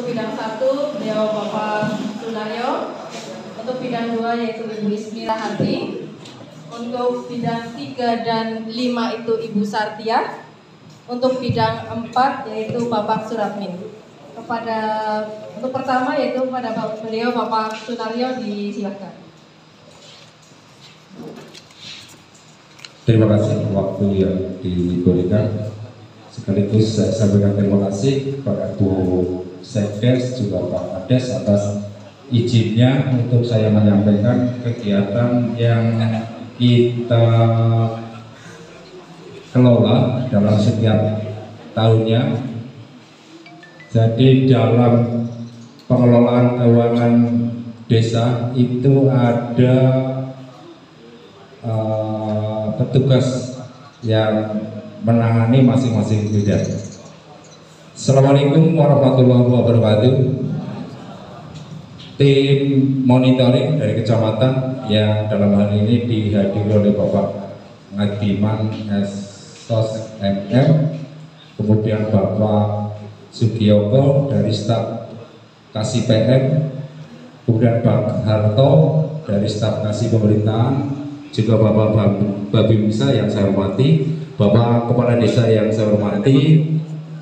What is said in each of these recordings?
bidang 1 beliau Bapak Sunaryo, untuk bidang 2 yaitu Ibu Ismirahati, untuk bidang 3 dan 5 itu Ibu Sartia, untuk bidang 4 yaitu Bapak Suratmin. Untuk pertama yaitu pada beliau Bapak Sunaryo, disilakan. Terima kasih waktu yang diberikan. Sekaligus saya sampaikan terima kasih kepada Bu Sekdes juga Pak Kades atas izinnya untuk saya menyampaikan kegiatan yang kita kelola dalam setiap tahunnya. Jadi dalam pengelolaan keuangan desa itu ada petugas yang menangani masing-masing bidang. Assalamualaikum warahmatullahi wabarakatuh. Tim monitoring dari kecamatan yang dalam hal ini dihadiri oleh Bapak Ngadiman SOS MM, kemudian Bapak Sugiyoko dari staf Kasih PM, kemudian Pak Harto dari staf Kasih Pemerintahan, juga Bapak Babinsa yang saya hormati, Bapak Kepala Desa yang saya hormati,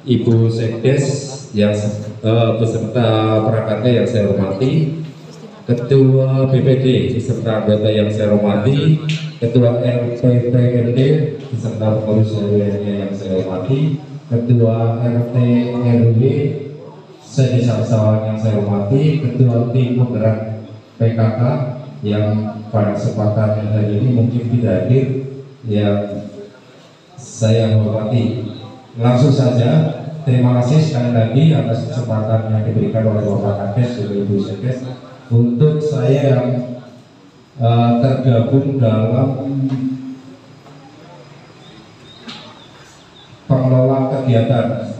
Ibu Sekdes yang beserta perangkatnya yang saya hormati, Ketua BPD beserta anggota yang saya hormati, Ketua RPPRD beserta pengurus yang saya hormati, Ketua RT RW sedesa yang saya hormati, Ketua Tim Penggerak PKK yang pada kesempatan hari ini mungkin tidak hadir yang saya hormati. Langsung saja, terima kasih sekali lagi atas kesempatan yang diberikan oleh Bapak Kades dan Ibu Sekdes untuk saya yang tergabung dalam pengelola kegiatan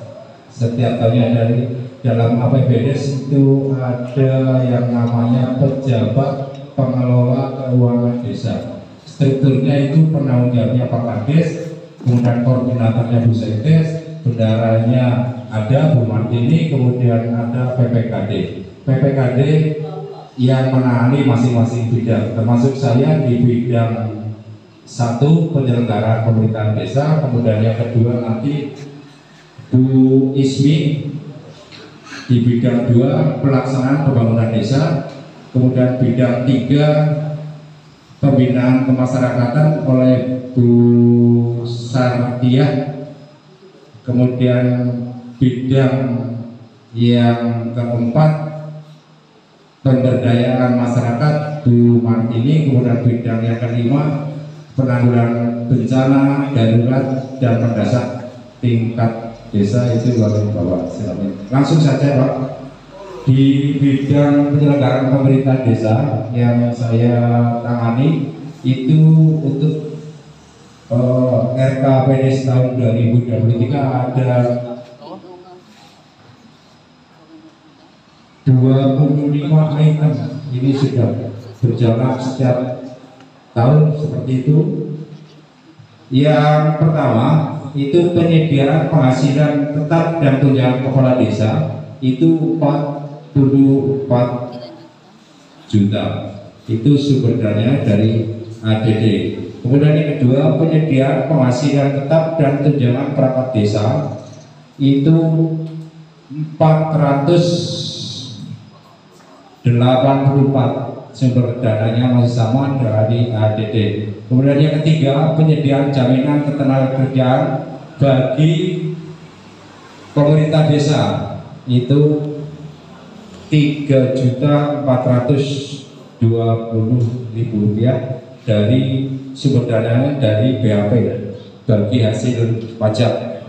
setiap tahunnya. Dari dalam APBDes itu ada yang namanya pejabat pengelola keuangan desa. Strukturnya itu penanggung jawabnya Pak Kades, kemudian koordinatornya Bu Sekdes, bendaranya ada Bu Martini, kemudian ada PPKD. PPKD yang menangani masing-masing bidang, termasuk saya di bidang 1 penyelenggaraan pemerintahan desa, kemudian yang kedua nanti Bu Ismi di bidang 2 pelaksanaan pembangunan desa, kemudian bidang 3 pembinaan kemasyarakatan oleh Bu Sartia, kemudian bidang yang keempat pemberdayaan masyarakat Bu Martini, kemudian bidang yang kelima penanggulangan bencana darurat dan mendesak tingkat desa itu oleh Bapak. Langsung saja Pak, di bidang penyelenggaraan pemerintah desa yang saya tangani itu untuk RKPD tahun 2023 ada 25 item. Ini sudah berjalan setiap tahun seperti itu. Yang pertama itu penyediaan penghasilan tetap dan tunjangan kepala desa itu 44 juta, itu sumber dananya dari ADD. Kemudian yang kedua penyediaan penghasilan tetap dan tunjangan perangkat desa itu 484, sumber dananya masih sama dari ADD. Kemudian yang ketiga penyediaan jaminan ketenagakerjaan bagi pemerintah desa itu 3.420.000 rupiah dari sumber dananya dari BAP bagi hasil pajak.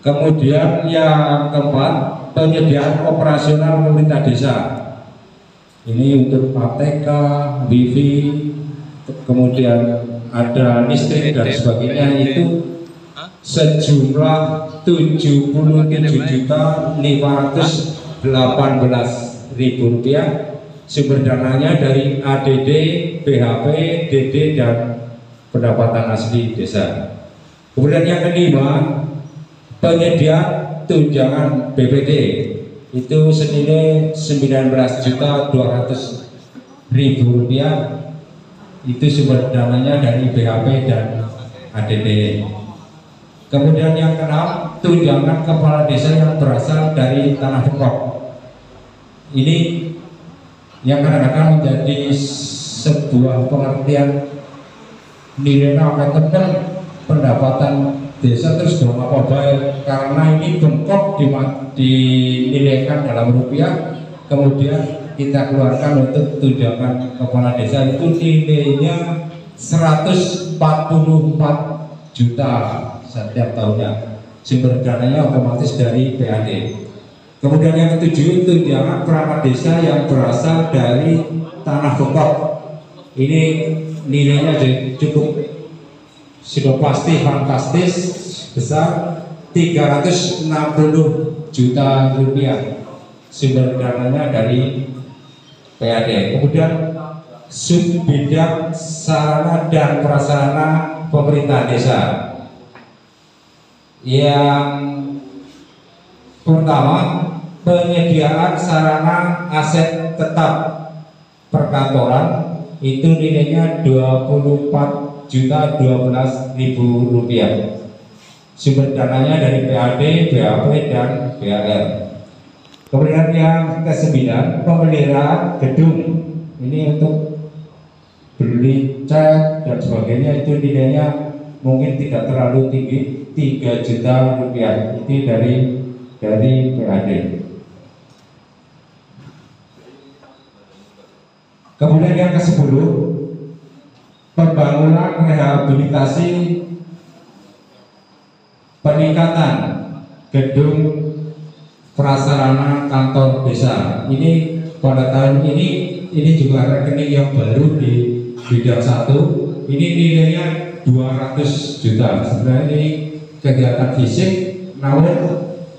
Kemudian yang keempat penyediaan operasional pemerintah desa, ini untuk ATK, WiFi, kemudian ada listrik dan sebagainya, itu sejumlah 77.518.000 rupiah. Sumber dananya dari ADD, BHP, DD dan pendapatan asli desa. Kemudian yang kelima penyediaan tunjangan BPD itu senilai 19.200.000 rupiah. Itu sumber dananya dari BHP dan ADD. Kemudian yang keenam, tunjangan kepala desa yang berasal dari tanah pokok. Ini yang kadang-kadang menjadi sebuah pengertian nilai akan pendapatan desa terus dong apa karena ini bengkok dinilaikan dalam rupiah, kemudian kita keluarkan untuk tunjangan kepala desa itu nilainya 144 juta setiap tahunnya. Sumber dananya otomatis dari PAD. Kemudian yang ketujuh, tunjangan perangkat desa yang berasal dari tanah pokok. Ini nilainya cukup sudah pasti fantastis, besar 360 juta rupiah. Sumber dananya dari PAD. Kemudian sub bidang sarana dan prasarana pemerintah desa. Yang pertama, penyediaan sarana aset tetap perkantoran itu nilainya 24.012.000 rupiah. Sumber dananya dari PAD, BAP dan BAR. Kemudian yang ke-9, pemeliharaan gedung. Ini untuk beli cat dan sebagainya itu nilainya mungkin tidak terlalu tinggi, 3 juta rupiah. Itu dari PAD. Kemudian yang ke-10, pembangunan rehabilitasi peningkatan gedung prasarana kantor desa. Ini pada tahun ini juga rekening yang baru di bidang 1. Ini nilainya 200 juta. Sebenarnya ini kegiatan fisik, namun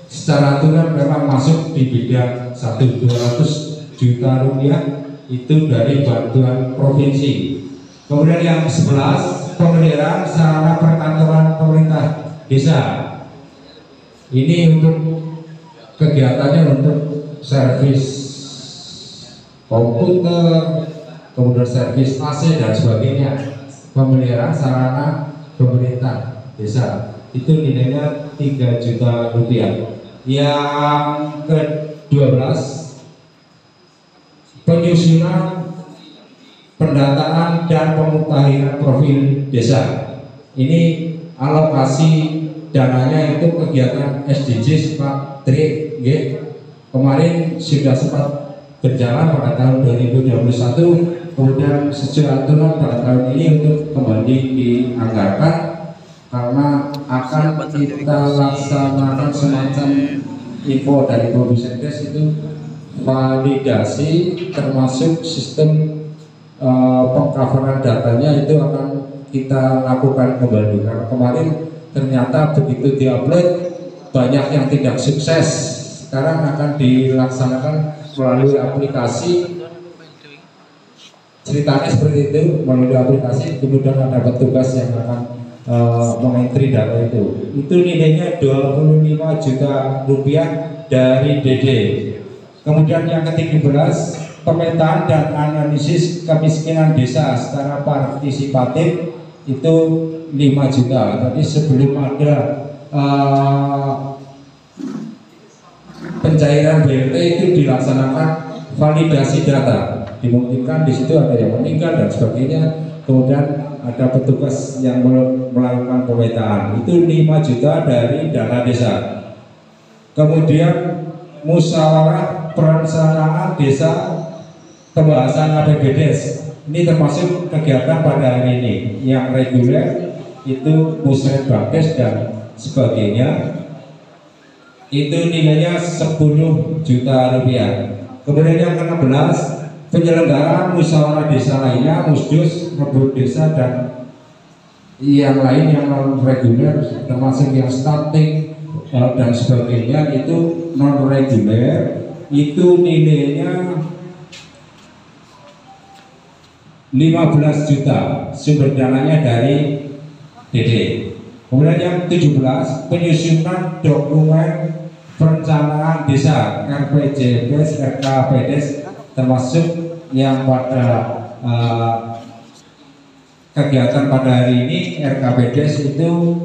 secara aturan memang masuk di bidang 1. 200 juta rupiah itu dari bantuan provinsi. Kemudian yang 11, pemeliharaan sarana perkantoran pemerintah desa. Ini untuk kegiatannya untuk servis komputer, kemudian servis AC dan sebagainya. Pemeliharaan sarana pemerintah desa itu nilainya 3 juta rupiah. Yang ke-12, penyusunan pendataan dan pemutahiran profil desa. Ini alokasi dananya itu kegiatan SDGs Pak Tri. Kemarin sudah sempat berjalan pada tahun 2021, kemudian secara aturan pada tahun ini untuk kembali dianggarkan karena akan kita laksanakan semacam info dari Provinsi itu validasi termasuk sistem pengcoveran datanya itu akan kita lakukan kembali karena kemarin ternyata begitu diupload banyak yang tidak sukses. Sekarang akan dilaksanakan melalui aplikasi. Ceritanya seperti itu, melalui aplikasi kemudian ada petugas yang akan mengentri data itu. Itu nilainya 25 juta rupiah dari DD. Kemudian yang ke-13, pemetaan dan analisis kemiskinan desa secara partisipatif itu 5 juta. Jadi sebelum ada pencairan BLT itu dilaksanakan validasi data, dimungkinkan di situ ada yang meninggal dan sebagainya, kemudian ada petugas yang melakukan pemetaan, itu 5 juta dari dana desa. Kemudian musyawarah perencanaan desa pembahasan APBDes, ini termasuk kegiatan pada hari ini. Yang reguler itu musrenbangkes dan sebagainya, itu nilainya 10 juta rupiah. Kemudian yang ke-16, penyelenggaraan musyawarah desa lainnya, musdus, rebut desa dan yang lain yang non reguler termasuk yang stunting dan sebagainya itu non reguler, itu nilainya 15 juta. Sumber dananya dari DD. Kemudian yang 17, penyusunan dokumen perencanaan desa RPJPS, RKPDes, termasuk yang pada kegiatan pada hari ini RKPDes itu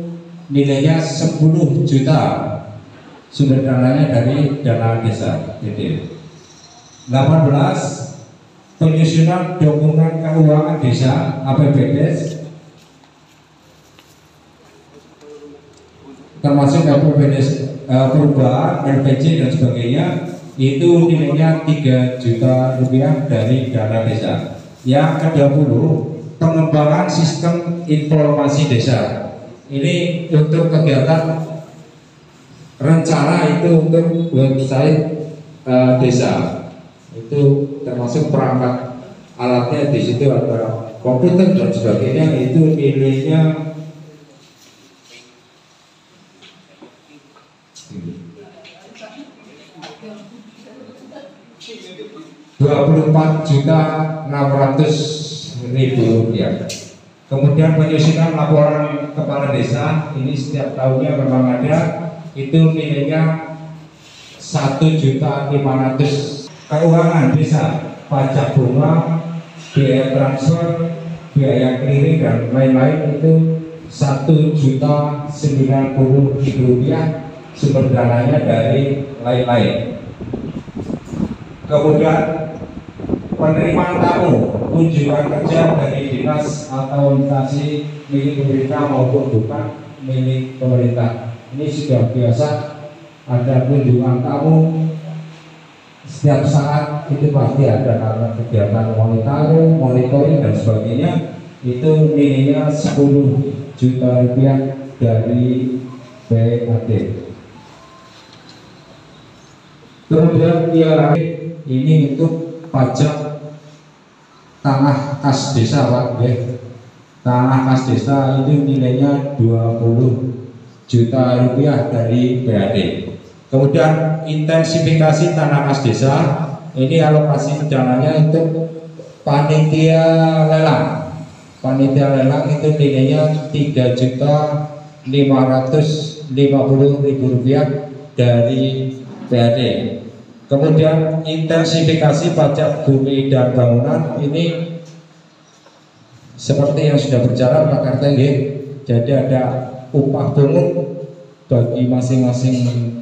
nilainya 10 juta, sumber dananya dari dana desa. 18, penyusunan dokumen keuangan desa APBDes termasuk APBDes perubahan, LPJ dan sebagainya, itu nilainya 3 juta rupiah dari dana desa. Yang ke-20, pengembangan sistem informasi desa. Ini untuk kegiatan rencana itu untuk website desa. Itu termasuk perangkat alatnya, di situ ada komputer dan sebagainya, itu nilainya 24.600.000 rupiah. Kemudian penyusunan laporan kepala desa ini setiap tahunnya memang ada, itu nilainya 1.500.000. Keuangan desa, pajak bunga, biaya transfer, biaya clearing dan lain-lain itu 1.090.000 rupiah, sumber dananya dari lain-lain. Kemudian penerimaan tamu, kunjungan kerja dari dinas atau instansi milik pemerintah maupun bukan milik pemerintah. Ini sudah biasa ada kunjungan tamu setiap saat, itu pasti ada karena kegiatan monitoring dan sebagainya. Itu nilainya 10 juta rupiah dari PAD. Kemudian ini untuk pajak tanah kas desa, Pak. Tanah kas desa itu nilainya 20 juta rupiah dari PAD. Kemudian intensifikasi tanah kas desa, ini alokasi dananya untuk panitia lelang. Panitia lelang itu nilainya 3.550.000 rupiah dari PAD. Kemudian intensifikasi pajak bumi dan bangunan, ini seperti yang sudah berjalan Pak Karte, jadi ada upah pungut bagi masing-masing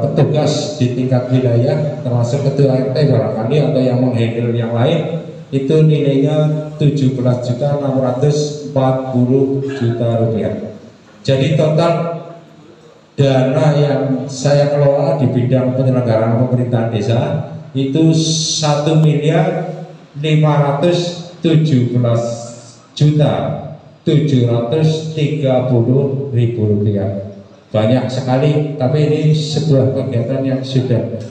petugas di tingkat wilayah, termasuk ketua RT barangkali atau yang menghandle yang lain, itu nilainya 17.640.000 rupiah. Jadi total dana yang saya kelola di bidang penyelenggaraan pemerintahan desa itu 1.017.730.000 rupiah. Banyak sekali, tapi ini sebuah kegiatan yang sudah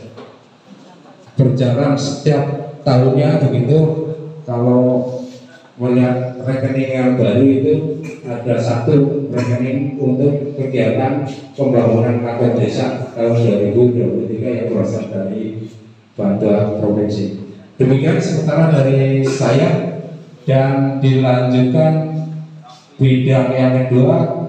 berjalan setiap tahunnya begitu. Kalau melihat rekening yang baru itu ada satu rekening untuk kegiatan pembangunan kantor desa tahun 2023 yang berasal dari bantuan provinsi. Demikian sementara dari saya, dan dilanjutkan bidang yang kedua